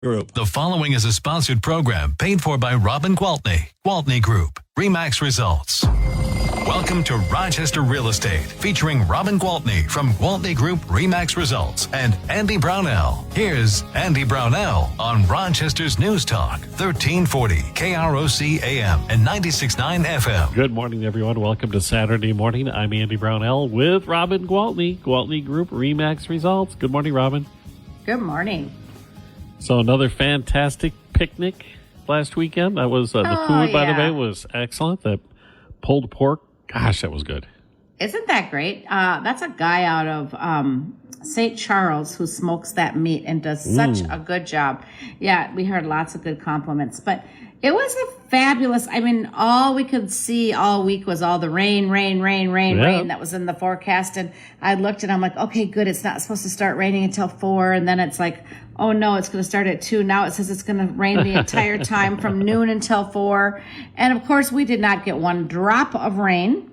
Group. The following is a sponsored program paid for by Robin Gwaltney Group-RE Results. Welcome to Rochester Real Estate, featuring Robin Gwaltney from Gwaltney Group-RE Results and Andy Brownell. Here's Andy Brownell on Rochester's News Talk, 1340 KROC AM and 96.9 FM. Good morning, everyone. Welcome to Saturday morning. I'm Andy Brownell with Robin Gwaltney Group-RE Results. Good morning, Robin. Good morning. So another fantastic picnic last weekend. That was the food, by the way, was excellent. That pulled pork, gosh, that was good. Isn't that great? That's a guy out of St. Charles who smokes that meat and does such a good job. Yeah, we heard lots of good compliments. But it was a fabulous, all we could see all week was all the rain that was in the forecast. And I looked and I'm like, okay, good. It's not supposed to start raining until 4. And then it's like, oh no, it's going to start at 2. Now it says it's going to rain the entire time from noon until 4. And of course, we did not get one drop of rain.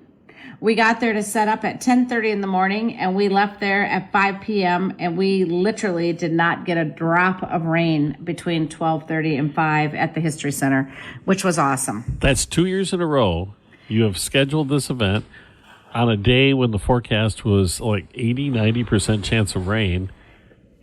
We got there to set up at 10:30 in the morning, and we left there at 5 p.m., and we literally did not get a drop of rain between 12:30 and 5 at the History Center, which was awesome. That's 2 years in a row you have scheduled this event on a day when the forecast was like 80-90% chance of rain,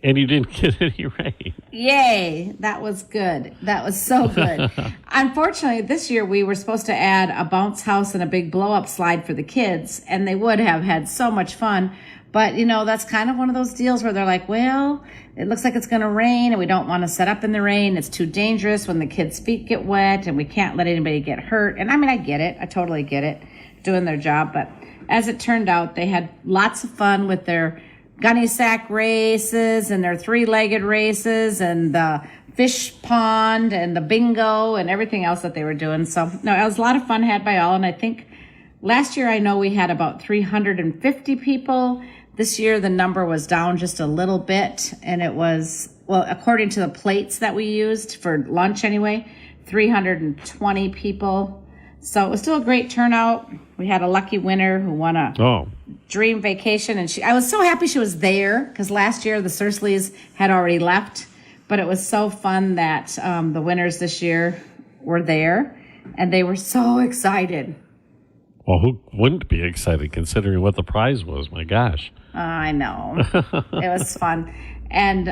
and you didn't get any rain. Yay. That was good. That was so good. Unfortunately, this year we were supposed to add a bounce house and a big blow-up slide for the kids, and they would have had so much fun. But, that's kind of one of those deals where they're like, well, it looks like it's going to rain, and we don't want to set up in the rain. It's too dangerous when the kids' feet get wet, and we can't let anybody get hurt. And I get it. I totally get it, doing their job. But as it turned out, they had lots of fun with their gunny sack races and their 3-legged races and the fish pond and the bingo and everything else that they were doing. So, no, it was a lot of fun had by all. And I think last year I know we had about 350 people. This year the number was down just a little bit. And it was, well, according to the plates that we used for lunch anyway, 320 people. So it was still a great turnout. We had a lucky winner who won a dream vacation. And I was so happy she was there because last year the Sursleys had already left. But it was so fun that the winners this year were there. And they were so excited. Well, who wouldn't be excited considering what the prize was? My gosh. I know. It was fun. And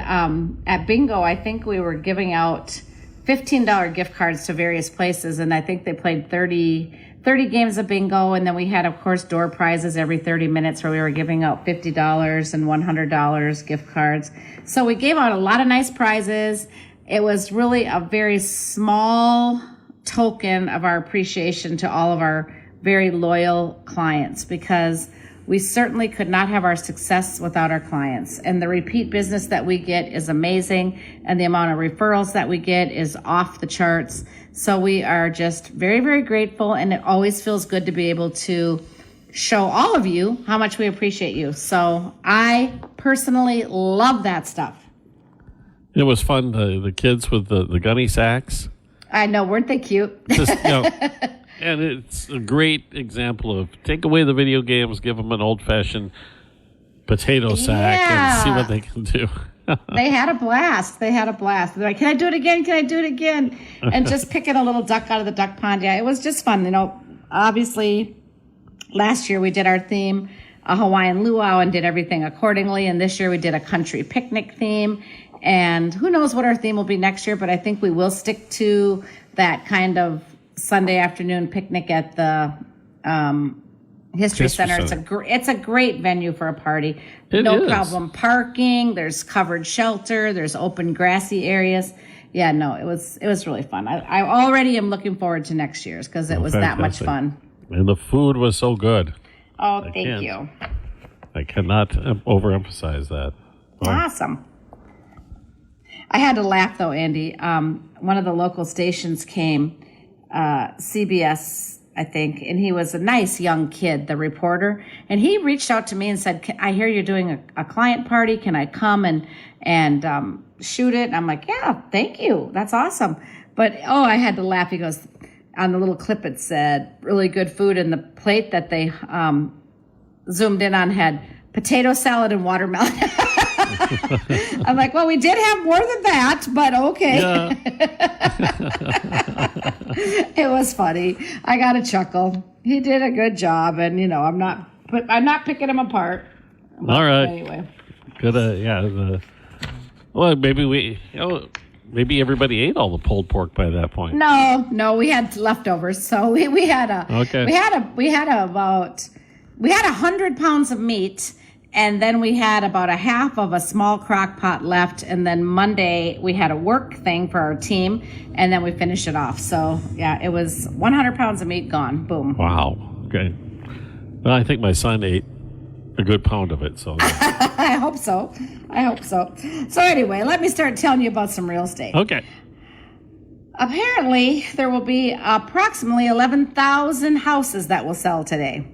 at bingo, I think we were giving out $15 gift cards to various places, and I think they played 30 games of bingo, and then we had, of course, door prizes every 30 minutes where we were giving out $50 and $100 gift cards. So we gave out a lot of nice prizes. It was really a very small token of our appreciation to all of our very loyal clients, because we certainly could not have our success without our clients. And the repeat business that we get is amazing. And the amount of referrals that we get is off the charts. So we are just very, very grateful. And it always feels good to be able to show all of you how much we appreciate you. So I personally love that stuff. It was fun. The kids with the gunny sacks. I know. Weren't they cute? And it's a great example of take away the video games, give them an old-fashioned potato sack, and see what they can do. They had a blast. They're like, can I do it again? Can I do it again? And just picking a little duck out of the duck pond. Yeah, it was just fun. Obviously, last year we did our theme, a Hawaiian luau, and did everything accordingly. And this year we did a country picnic theme. And who knows what our theme will be next year, but I think we will stick to that kind of Sunday afternoon picnic at the History Center. It's a great venue for a party. No problem parking. There's covered shelter. There's open grassy areas. Yeah, no, it was really fun. I already am looking forward to next year's because it was that much fun. And the food was so good. Oh, thank you. I cannot overemphasize that. Awesome. I had to laugh though, Andy. One of the local stations came. CBS, I think, and he was a nice young kid, the reporter, and he reached out to me and said, I hear you're doing a client party. Can I come and shoot it? And I'm like, yeah, thank you. That's awesome. But, I had to laugh. He goes, on the little clip it said, really good food, and the plate that they zoomed in on had potato salad and watermelon. I'm like, well, we did have more than that, but okay. Yeah. It was funny. I got a chuckle. He did a good job, and I'm not picking him apart. All right. Anyway. Good. Well, maybe everybody ate all the pulled pork by that point. No, we had leftovers. So we had 100 pounds of meat, and then we had about a half of a small crock pot left, and then Monday we had a work thing for our team, and then we finished it off. So yeah, it was 100 pounds of meat gone. Boom. Wow. Okay. Well, I think my son ate a good pound of it. So I hope so. So anyway, let me start telling you about some real estate. okay. Apparently, there will be approximately 11,000 houses that will sell today.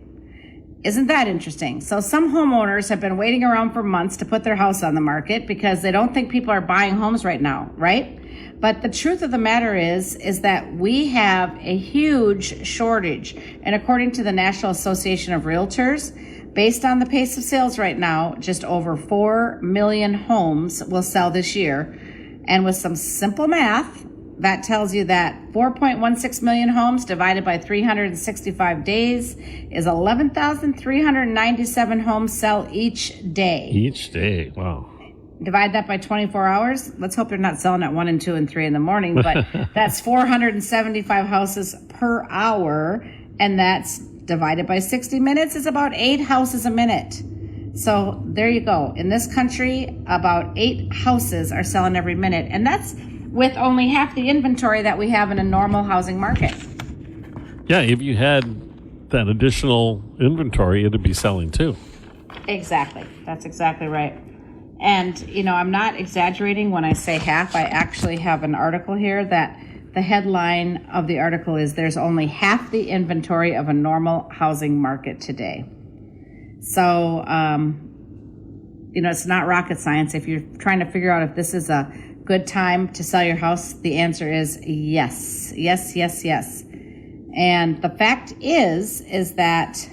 Isn't that interesting? So some homeowners have been waiting around for months to put their house on the market because they don't think people are buying homes right now, right? But the truth of the matter is that we have a huge shortage. And according to the National Association of Realtors, based on the pace of sales right now, just over 4 million homes will sell this year. And with some simple math, that tells you that 4.16 million homes divided by 365 days is 11,397 homes sell each day. Each day. Wow. Divide that by 24 hours. Let's hope they're not selling at 1 and 2 and 3 in the morning, but that's 475 houses per hour. And that's divided by 60 minutes is about 8 houses a minute. So there you go. In this country, about 8 houses are selling every minute. And that's with only half the inventory that we have in a normal housing market. Yeah, if you had that additional inventory, it'd be selling too. Exactly. That's exactly right. And, I'm not exaggerating when I say half. I actually have an article here that the headline of the article is there's only half the inventory of a normal housing market today. So, it's not rocket science. If you're trying to figure out if this is a good time to sell your house, the answer is yes. Yes, yes, yes. And the fact is that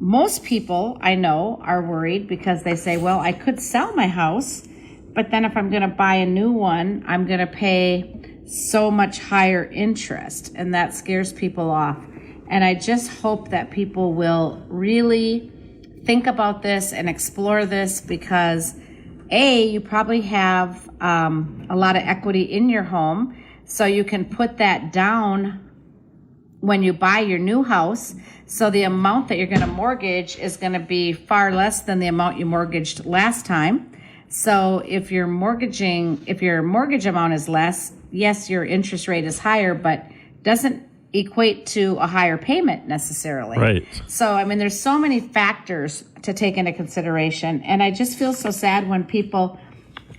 most people I know are worried because they say, well, I could sell my house, but then if I'm going to buy a new one, I'm going to pay so much higher interest, and that scares people off. And I just hope that people will really think about this and explore this because you probably have a lot of equity in your home, so you can put that down when you buy your new house. So the amount that you're going to mortgage is going to be far less than the amount you mortgaged last time. So if your mortgage amount is less, yes, your interest rate is higher, but doesn't equate to a higher payment necessarily. Right. So, there's so many factors to take into consideration. And I just feel so sad when people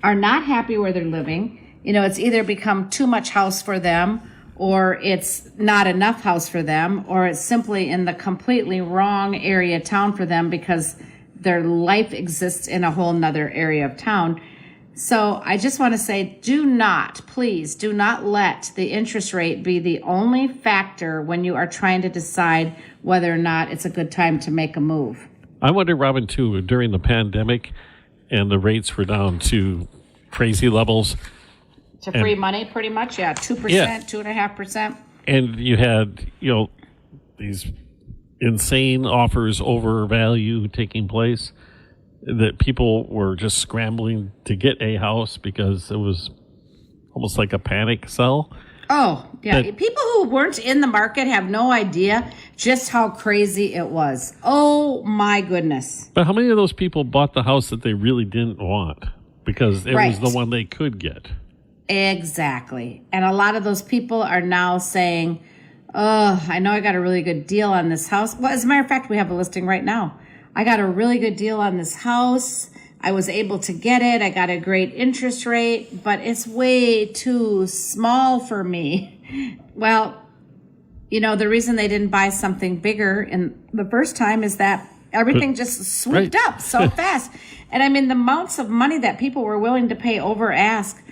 are not happy where they're living. It's either become too much house for them, or it's not enough house for them, or it's simply in the completely wrong area of town for them because their life exists in a whole nother area of town. So I just want to say, please do not let the interest rate be the only factor when you are trying to decide whether or not it's a good time to make a move. I wonder, Robin, too, during the pandemic and the rates were down to crazy levels. To free money, pretty much, 2%, Yeah. 2.5%. And you had, these insane offers over value taking place, that people were just scrambling to get a house because it was almost like a panic sell. Oh, yeah. People who weren't in the market have no idea just how crazy it was. Oh, my goodness. But how many of those people bought the house that they really didn't want because it was the one they could get? Exactly. And a lot of those people are now saying, oh, I know I got a really good deal on this house. Well, as a matter of fact, we have a listing right now. I got a really good deal on this house. I was able to get it. I got a great interest rate, but it's way too small for me. Well, the reason they didn't buy something bigger in the first time is that everything just swooped up so fast. And the amounts of money that people were willing to pay over ask,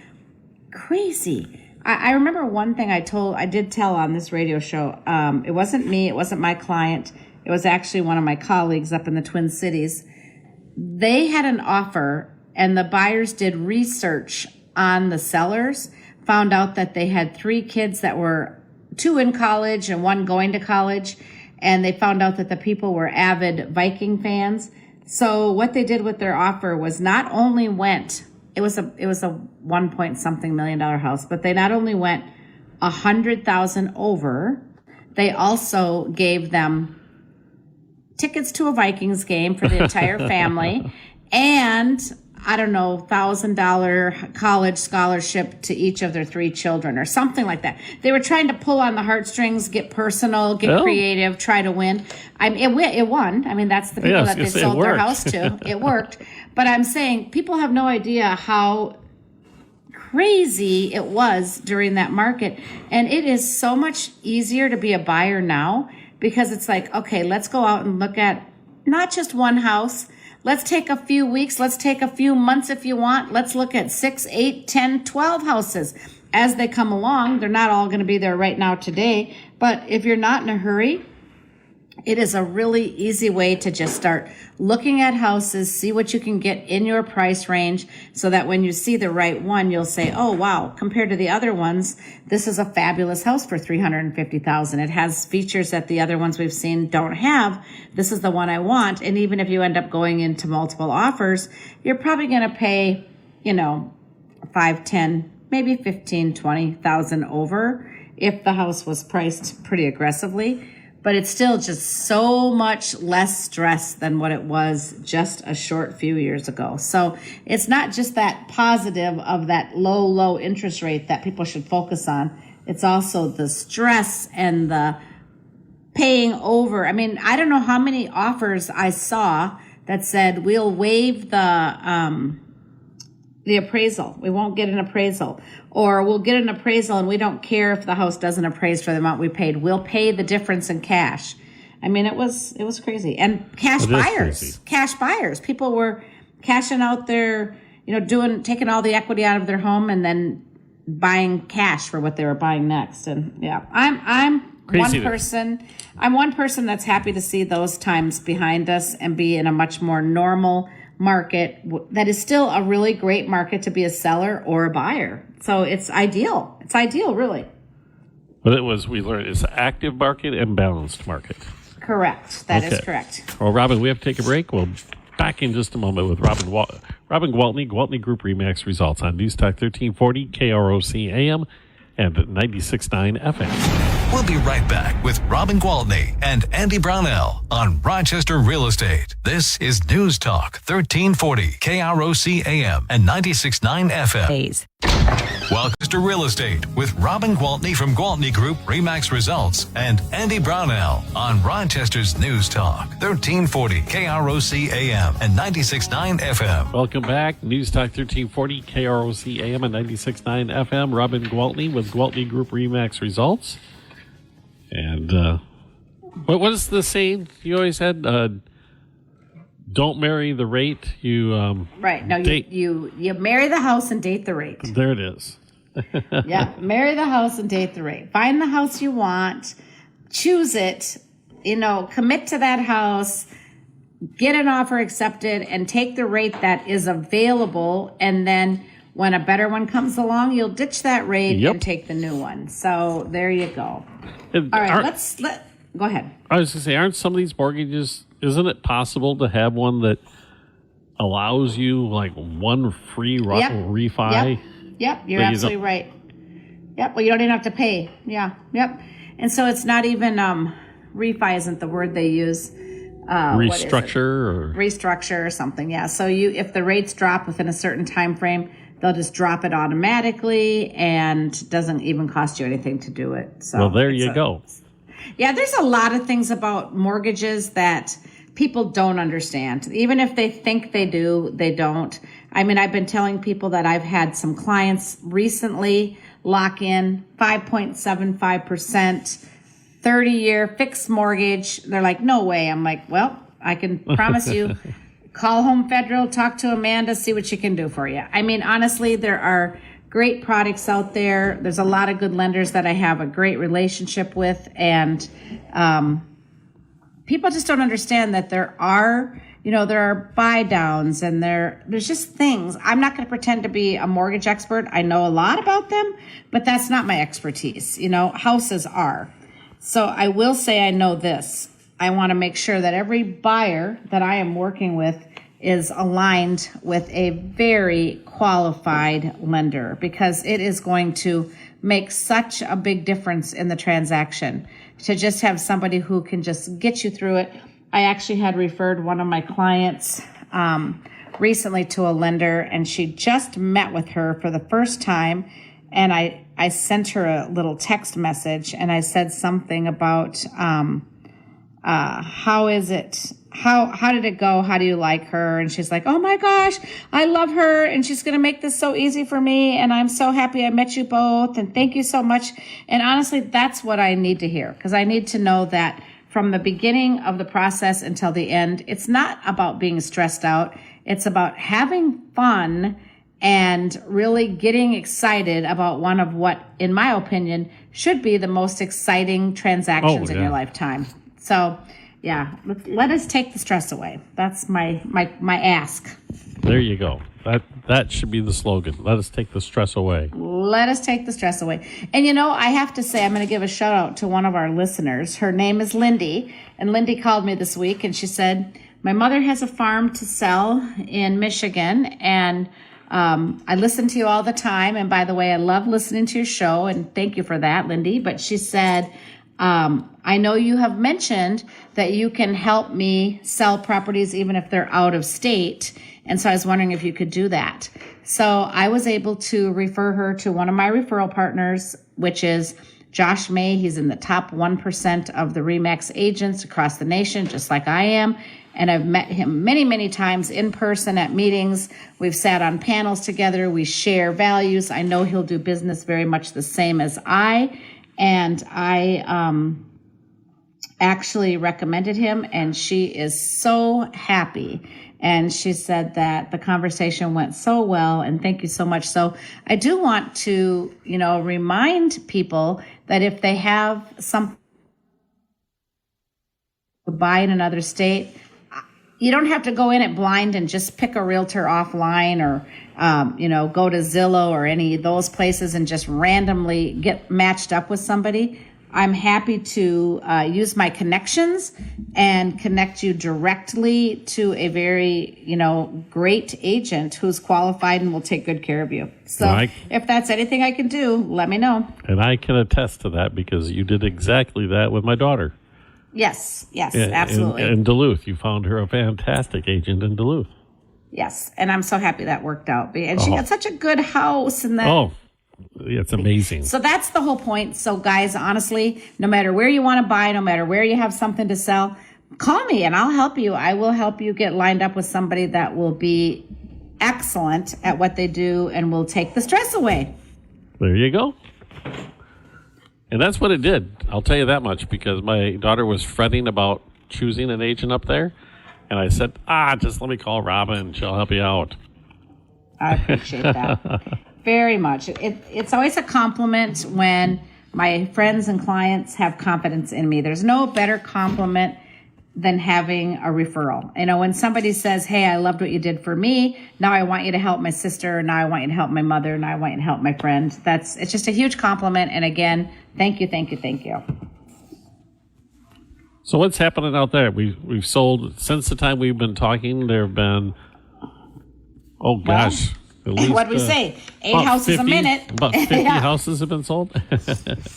crazy. I remember one thing I did tell on this radio show. It wasn't me. It wasn't my client. It was actually one of my colleagues up in the Twin Cities. they had an offer, and the buyers did research on the sellers, found out that they had 3 kids that were 2 in college and 1 going to college, and they found out that the people were avid Viking fans. So what they did with their offer was not only went, it was a 1 point something million dollar house, but they not only went $100,000 over, they also gave them tickets to a Vikings game for the entire family, and I don't know, $1,000 college scholarship to each of their 3 children or something like that. They were trying to pull on the heartstrings, get personal, get creative, try to win. It won. I mean, that's the people that they sold their house to. It worked. But I'm saying people have no idea how crazy it was during that market. And it is so much easier to be a buyer now because it's like, okay, let's go out and look at not just one house. Let's take a few weeks. Let's take a few months if you want. Let's look at 6, 8, 10, 12 houses as they come along. They're not all going to be there right now today. But if you're not in a hurry, it is a really easy way to just start looking at houses, see what you can get in your price range so that when you see the right one, you'll say, oh, wow, compared to the other ones, this is a fabulous house for $350,000. It has features that the other ones we've seen don't have. This is the one I want. And even if you end up going into multiple offers, you're probably going to pay, 5, 10, maybe 15, 20,000 over if the house was priced pretty aggressively. But it's still just so much less stress than what it was just a short few years ago. So it's not just that positive of that low interest rate that people should focus on. It's also the stress and the paying over. I mean, I don't know how many offers I saw that said, we'll waive the appraisal. We won't get an appraisal. Or we'll get an appraisal and we don't care if the house doesn't appraise for the amount we paid. We'll pay the difference in cash. I mean, it was crazy. And cash buyers. People were cashing out their, taking all the equity out of their home and then buying cash for what they were buying next. And yeah, I'm one person that's happy to see those times behind us and be in a much more normal market that is still a really great market to be a seller or a buyer. So it's ideal. It's ideal, really. But we learned it's an active market and balanced market. Correct. That is correct. Well, Robin, we have to take a break. We'll back in just a moment with Robin Gwaltney, Gwaltney Group RE/MAX results on News Talk 1340, KROC AM, and 96.9 FM. We'll be right back with Robin Gwaltney and Andy Brownell on Rochester Real Estate. This is News Talk 1340, KROC AM and 96.9 FM. Welcome to Real Estate with Robin Gwaltney from Gwaltney Group RE/MAX Results and Andy Brownell on Rochester's News Talk 1340 KROC AM and 96.9 FM. Welcome back. News Talk 1340 KROC AM and 96.9 FM. Robin Gwaltney with Gwaltney Group RE/MAX Results. And what is the saying you always had? Don't marry the rate. Right. No, you marry the house and date the rate. There it is. Yeah, marry the house and date the rate. Find the house you want, choose it, commit to that house, get an offer accepted, and take the rate that is available. And then when a better one comes along, you'll ditch that rate and take the new one. So there you go. All right, go ahead. I was going to say, aren't some of these mortgages, isn't it possible to have one that allows you like one free refi? Yep, you're absolutely right. Yep, well, you don't even have to pay. Yeah, yep. And so it's not even, refi isn't the word they use. Restructure or something, yeah. So if the rates drop within a certain time frame, they'll just drop it automatically and doesn't even cost you anything to do it. So well, there you go. Yeah, there's a lot of things about mortgages that people don't understand. Even if they think they do, they don't. I mean, I've been telling people that I've had some clients recently lock in 5.75%, 30-year fixed mortgage. They're like, no way. I'm like, well, I can promise you, call Home Federal, talk to Amanda, see what she can do for you. I mean, honestly, there are great products out there. There's a lot of good lenders that I have a great relationship with. And people just don't understand that there are there are buy downs and there's just things. I'm not going to pretend to be a mortgage expert. I know a lot about them, but that's not my expertise. Houses are. So I will say I know this. I want to make sure that every buyer that I am working with is aligned with a very qualified lender, because it is going to make such a big difference in the transaction to just have somebody who can just get you through it. I actually had referred one of my clients recently to a lender, and she just met with her for the first time. And I sent her a little text message, and I said something about how is it? How did it go? How do you like her? And she's like, oh my gosh, I love her. And she's going to make this so easy for me. And I'm so happy I met you both. And thank you so much. And honestly, that's what I need to hear, because I need to know that from the beginning of the process until the end, it's not about being stressed out. It's about having fun and really getting excited about one of what, in my opinion, should be the most exciting transactions in your lifetime. So, yeah, let us take the stress away. That's my ask. There you go. That should be the slogan. Let us take the stress away. Let us take the stress away. And I have to say, I'm going to give a shout out to one of our listeners. Her name is Lindy. And Lindy called me this week and she said, my mother has a farm to sell in Michigan. And I listen to you all the time. And by the way, I love listening to your show. And thank you for that, Lindy. But she said, I know you have mentioned that you can help me sell properties even if they're out of state. And so I was wondering if you could do that. So I was able to refer her to one of my referral partners, which is Josh May. He's in the top 1% of the RE/MAX agents across the nation, just like I am. And I've met him many, many times in person at meetings. We've sat on panels together. We share values. I know he'll do business very much the same as I. And I actually recommended him, and she is so happy. And she said that the conversation went so well, and thank you so much. So I do want to, remind people that if they have something to buy in another state, you don't have to go in it blind and just pick a realtor offline or, go to Zillow or any of those places and just randomly get matched up with somebody. I'm happy to use my connections and connect you directly to a very, great agent who's qualified and will take good care of you. So if that's anything I can do, let me know. And I can attest to that because you did exactly that with my daughter. Yes, absolutely. In Duluth, you found her a fantastic agent in Duluth. Yes, and I'm so happy that worked out. And she had such a good house. And it's amazing. So that's the whole point. So guys, honestly, no matter where you want to buy, no matter where you have something to sell, call me and I'll help you. I will help you get lined up with somebody that will be excellent at what they do and will take the stress away. There you go. And that's what it did. I'll tell you that much, because my daughter was fretting about choosing an agent up there. And I said, just let me call Robin. She'll help you out. I appreciate that very much. It's always a compliment when my friends and clients have confidence in me. There's no better compliment than having a referral. When somebody says, hey, I loved what you did for me. Now I want you to help my sister. Now I want you to help my mother. Now I want you to help my friend. It's just a huge compliment. And again, thank you. So what's happening out there? We've sold, since the time we've been talking, there have been, at least, what'd we say? 8 houses 50, a minute. About 50 houses have been sold?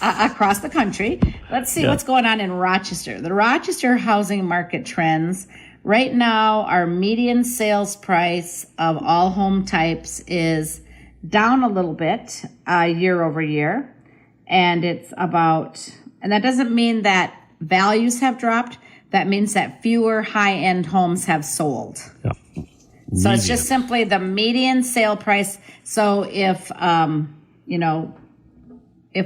Across the country. Let's see what's going on in Rochester. The Rochester housing market trends. Right now, our median sales price of all home types is down a little bit year over year. And and that doesn't mean that values have dropped. That means that fewer high-end homes have sold. Yeah. So it's just simply the median sale price. So if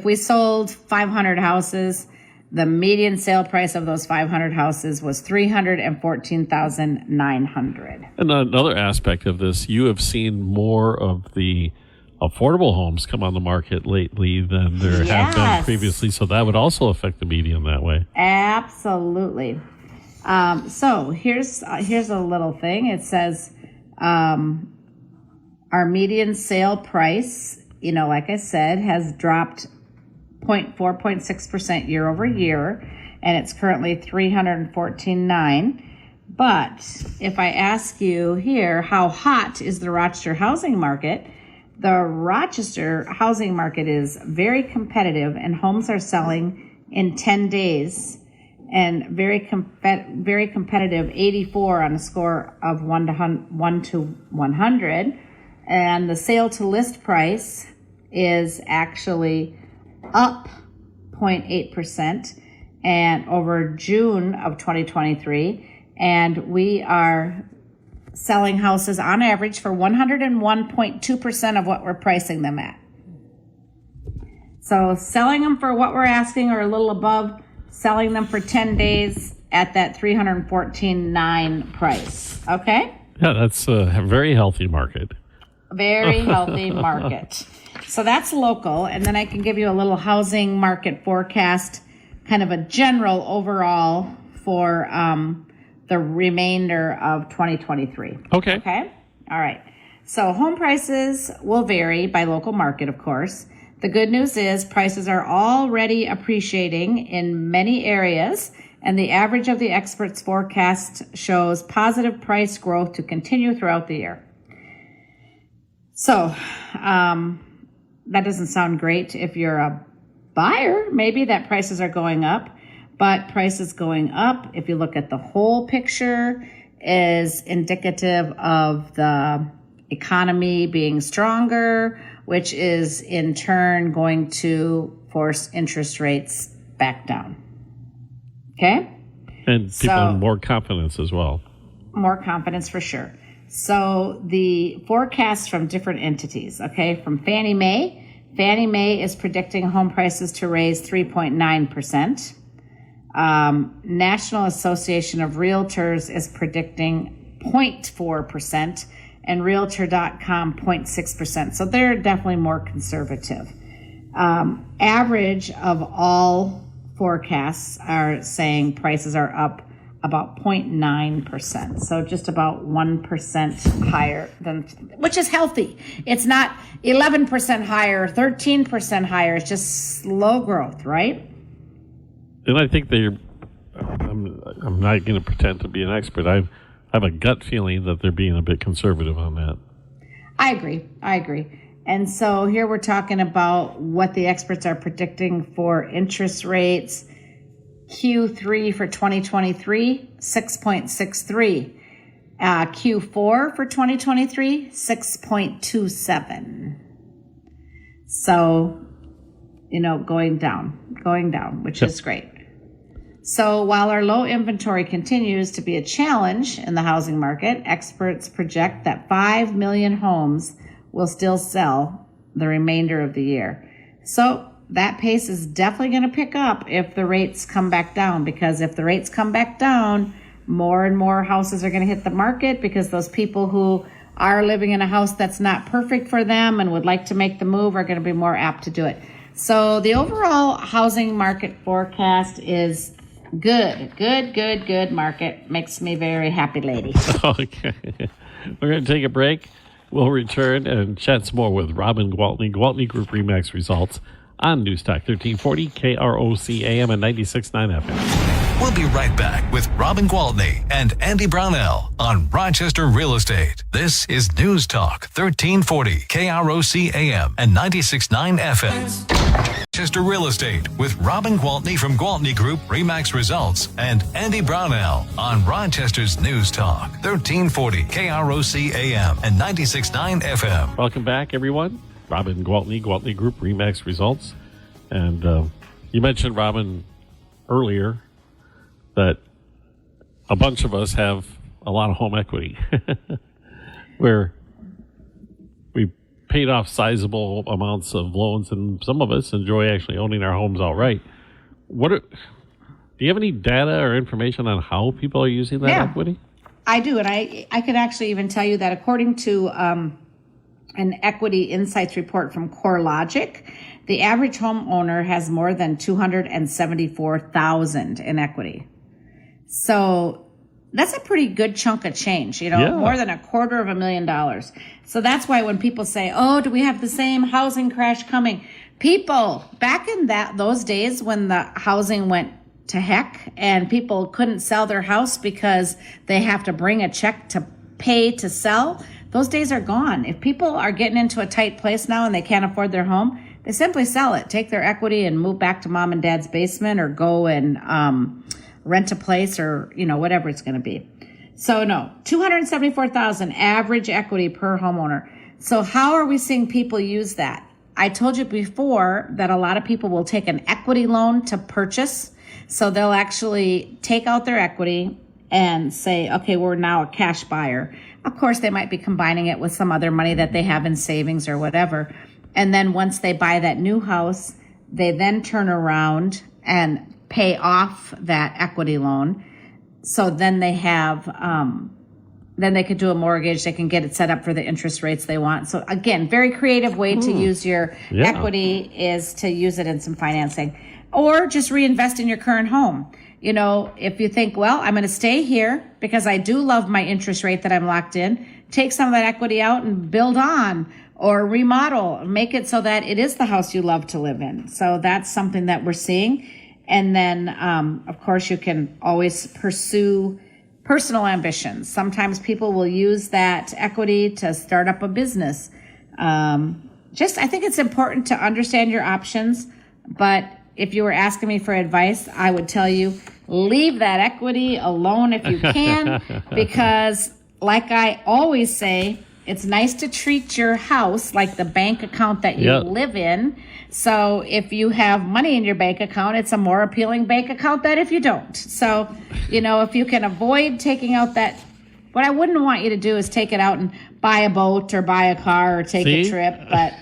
we sold 500 houses, the median sale price of those 500 houses was $314,900. And another aspect of this, you have seen more of the affordable homes come on the market lately than there have been previously. So that would also affect the median that way. Absolutely. So here's a little thing. It says our median sale price, like I said, has dropped 0.6% year over year, and it's currently $314,900. But if I ask you here, how hot is the Rochester housing market? The Rochester housing market is very competitive, and homes are selling in 10 days, and very competitive, 84 on a score of 1 to 100. And the sale to list price is actually up 0.8% and over June of 2023. And we are selling houses on average for 101.2% of what we're pricing them at. So selling them for what we're asking or a little above, selling them for 10 days at that $314,900 price. Okay? Yeah, that's a very healthy market. Very healthy market. So that's local. And then I can give you a little housing market forecast, kind of a general overall for the remainder of 2023. Okay. Okay? All right. So home prices will vary by local market, of course. The good news is prices are already appreciating in many areas, and the average of the experts' forecast shows positive price growth to continue throughout the year. So that doesn't sound great if you're a buyer. Maybe that prices are going up. But prices going up, if you look at the whole picture, is indicative of the economy being stronger, which is in turn going to force interest rates back down. Okay? And people have more confidence as well. More confidence for sure. So the forecasts from different entities, okay, from Fannie Mae. Fannie Mae is predicting home prices to raise 3.9%. National Association of Realtors is predicting 0.4%, and Realtor.com 0.6%. So they're definitely more conservative. Average of all forecasts are saying prices are up about 0.9%. So just about 1% higher than, which is healthy. It's not 11% higher, 13% higher. It's just slow growth, right? And I think I'm not going to pretend to be an expert. I have a gut feeling that they're being a bit conservative on that. I agree. And so here we're talking about what the experts are predicting for interest rates. Q3 for 2023, 6.63. Q4 for 2023, 6.27. So, going down, which is great. So while our low inventory continues to be a challenge in the housing market, experts project that 5 million homes will still sell the remainder of the year. So that pace is definitely going to pick up if the rates come back down, because if the rates come back down, more and more houses are going to hit the market, because those people who are living in a house that's not perfect for them and would like to make the move are going to be more apt to do it. So the overall housing market forecast is good market. Makes me very happy, lady. Okay. We're going to take a break. We'll return and chat some more with Robin Gwaltney, Gwaltney Group-RE Results on News Talk 1340, KROC AM and 96.9 FM. We'll be right back with Robin Gwaltney and Andy Brownell on Rochester Real Estate. This is News Talk 1340, KROC AM and 96.9 FM. Rochester Real Estate with Robin Gwaltney from Gwaltney Group-RE Results and Andy Brownell on Rochester's News Talk 1340, KROC AM and 96.9 FM. Welcome back, everyone. Robin Gwaltney, Gwaltney Group-RE Results. And you mentioned, Robin, earlier that a bunch of us have a lot of home equity where we paid off sizable amounts of loans, and some of us enjoy actually owning our homes outright. Do you have any data or information on how people are using that equity? I do, and I could actually even tell you that according to an Equity Insights report from CoreLogic, the average homeowner has more than $274,000 in equity. So that's a pretty good chunk of change, more than $250,000. So that's why when people say, oh, do we have the same housing crash coming? People, back in those days when the housing went to heck and people couldn't sell their house because they have to bring a check to pay to sell, those days are gone. If people are getting into a tight place now and they can't afford their home, they simply sell it, take their equity and move back to mom and dad's basement or go and rent a place or, whatever it's going to be. So no, $274,000 average equity per homeowner. So how are we seeing people use that? I told you before that a lot of people will take an equity loan to purchase. So they'll actually take out their equity and say, okay, we're now a cash buyer. Of course, they might be combining it with some other money that they have in savings or whatever. And then once they buy that new house, they then turn around and pay off that equity loan. So then they have, then they could do a mortgage. They can get it set up for the interest rates they want. So again, very creative way to use your equity is to use it in some financing or just reinvest in your current home. If you think, well, I'm going to stay here because I do love my interest rate that I'm locked in, take some of that equity out and build on or remodel, make it so that it is the house you love to live in. So that's something that we're seeing. And then, of course, you can always pursue personal ambitions. Sometimes people will use that equity to start up a business. I think it's important to understand your options. But if you were asking me for advice, I would tell you, leave that equity alone if you can, because like I always say, it's nice to treat your house like the bank account that you live in. So if you have money in your bank account, it's a more appealing bank account than if you don't. So, if you can avoid taking out that, what I wouldn't want you to do is take it out and buy a boat or buy a car or take a trip. But,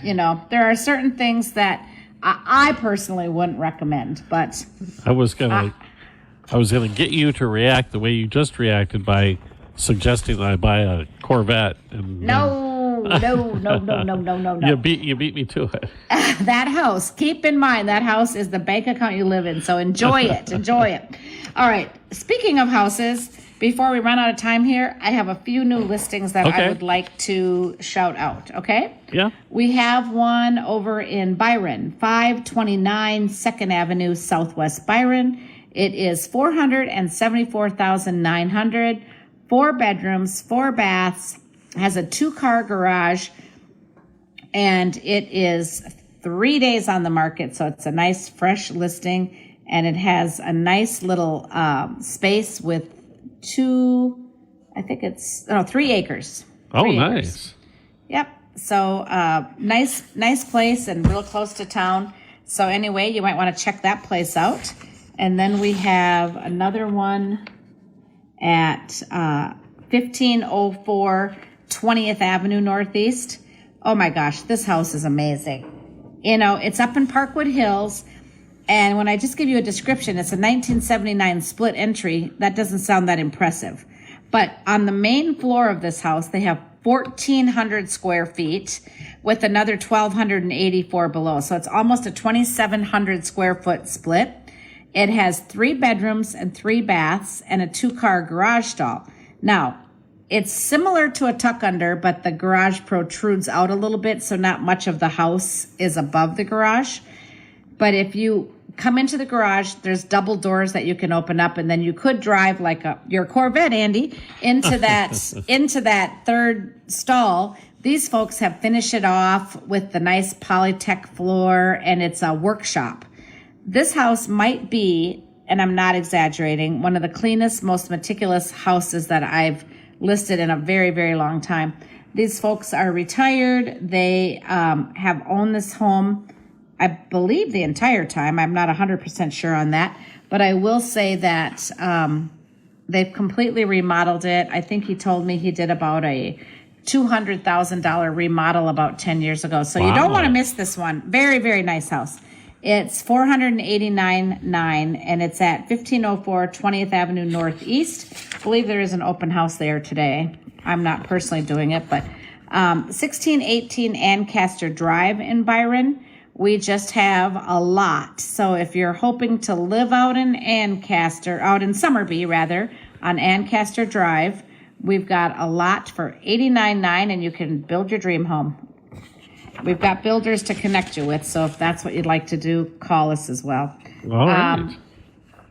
there are certain things that I personally wouldn't recommend. But I was gonna get you to react the way you just reacted by suggesting that I buy a Corvette. And, No. You beat me to it. That house, keep in mind, that house is the bank account you live in. So enjoy it. All right. Speaking of houses, before we run out of time here, I have a few new listings that I would like to shout out. Okay? Yeah. We have one over in Byron, 529 2nd Avenue, Southwest Byron. It is $474,900, 4 bedrooms, 4 baths, has a 2-car garage, and it is 3 days on the market. So it's a nice fresh listing, and it has a nice little space with 3 acres. Oh, 3 nice. Acres. Yep. So nice place and real close to town. So anyway, you might want to check that place out. And then we have another one at 1504 20th Avenue Northeast. Oh my gosh, this house is amazing. It's up in Parkwood Hills. And when I just give you a description, it's a 1979 split entry. That doesn't sound that impressive. But on the main floor of this house, they have 1,400 square feet with another 1,284 below. So it's almost a 2,700 square foot split. It has 3 bedrooms and 3 baths and a 2-car garage stall. Now, it's similar to a tuck under, but the garage protrudes out a little bit, so not much of the house is above the garage. But if you come into the garage, there's double doors that you can open up, and then you could drive like your Corvette, Andy, into that into that 3rd stall. These folks have finished it off with the nice Polytech floor, and it's a workshop. This house might be, and I'm not exaggerating, one of the cleanest, most meticulous houses that I've listed in a very, very long time. These folks are retired. They have owned this home, I believe, the entire time. I'm not 100% sure on that, but I will say that they've completely remodeled it. I think he told me he did about a $200,000 remodel about 10 years ago. So you don't want to miss this one. Very, very nice house. It's $489,900, and it's at 1504 20th Avenue Northeast. I believe there is an open house there today. I'm not personally doing it, but 1618 Ancaster Drive in Byron. We just have a lot. So if you're hoping to live out in Summerby rather, on Ancaster Drive, we've got a lot for $89.9 and you can build your dream home. We've got builders to connect you with, so if that's what you'd like to do, call us as well. All right.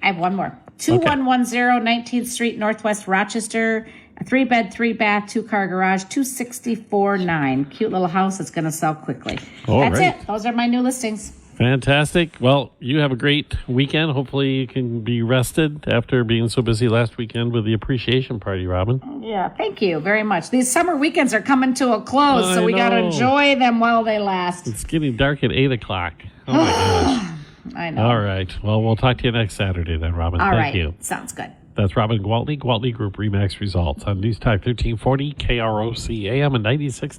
I have one more. 2110 19th Street, Northwest Rochester. A 3-bed, 3-bath, 2-car garage, $264.9. Cute little house that's going to sell quickly. That's it. Those are my new listings. Fantastic. Well, you have a great weekend. Hopefully you can be rested after being so busy last weekend with the appreciation party, Robin. Yeah, thank you very much. These summer weekends are coming to a close, so we got to enjoy them while they last. It's getting dark at 8 o'clock. Oh, my gosh. I know. All right. Well, we'll talk to you next Saturday then, Robin. Thank you. Sounds good. That's Robin Gwaltney, Gwaltney Group RE/MAX Results on News Talk 1340 KROC AM and 96.